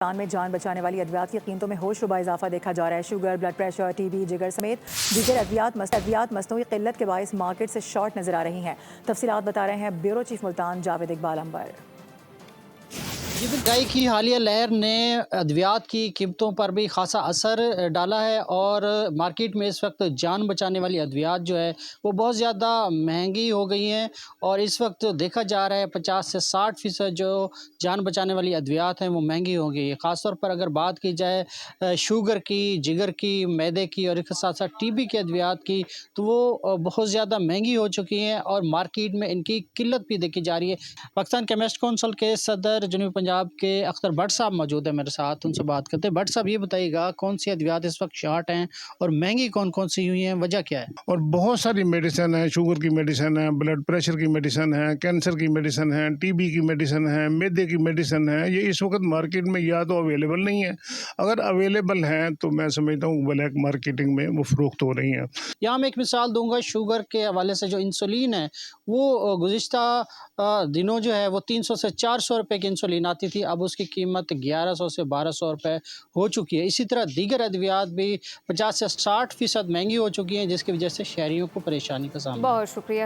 پاکستان میں جان بچانے والی ادویات کی قیمتوں میں ہوش ربا اضافہ دیکھا جا رہا ہے۔ Sugar, blood pressure, T B, جگر سمیت دیگر ادویات مصنوعی قلت کے باعث مارکیٹ سے شارٹ نظر آ رہی ہیں۔ تفصیلات بتا رہے ہیں بیورو چیف ملتان جاوید اقبال عنبر۔ مہنگائی کی حالیہ لہر نے ادویات کی قیمتوں پر بھی خاصا اثر ڈالا ہے اور مارکیٹ میں اس وقت جان بچانے والی ادویات جو ہے وہ بہت زیادہ مہنگی ہو گئی ہیں، اور اس وقت دیکھا جا رہا ہے 50 سے 60% جو جان بچانے والی ادویات ہیں وہ مہنگی ہو گئی ہے۔ خاص طور پر اگر بات کی جائے شوگر کی، جگر کی، معدے کی اور اس کے ساتھ ساتھ ٹی بی کی ادویات کی، تو وہ بہت زیادہ مہنگی ہو چکی ہیں اور مارکیٹ میں ان کی قلت بھی دیکھی جا رہی ہے۔ پاکستان کیمسٹ کونسل کے صدر جنوبی پنجاب کے اختر بٹ صاحب موجود ہیں میرے ساتھ، ان سے بات کرتے ہیں۔ بٹ صاحب یہ بتائیے گا کون سی ادویات اس وقت شارٹ ہیں اور مہنگی کون کون سی ہوئی ہیں، وجہ کیا ہے؟ اور بہت ساری میڈیسن ہیں، شوگر کی میڈیسن ہے، بلڈ پریشر کی میڈیسن ہے، کینسر کی میڈیسن ہے، ٹی بی کی میڈیسن ہے، معدے کی میڈیسن ہے۔ یہ اس وقت مارکیٹ میں یا تو اویلیبل نہیں ہے، اگر اویلیبل ہیں تو میں سمجھتا ہوں بلیک مارکیٹنگ میں وہ فروخت ہو رہی ہیں۔ یہاں میں ایک مثال دوں گا شوگر کے حوالے سے، جو انسولین ہے وہ گزشتہ دنوں جو ہے وہ 300 سے 400 روپے کی انسولین آتی تھی، اب اس کی قیمت 1100 سے 1200 روپے ہو چکی ہے۔ اسی طرح دیگر ادویات بھی 50 سے 60% مہنگی ہو چکی ہیں، جس کی وجہ سے شہریوں کو پریشانی کا سامنا ہے۔ بہت شکریہ۔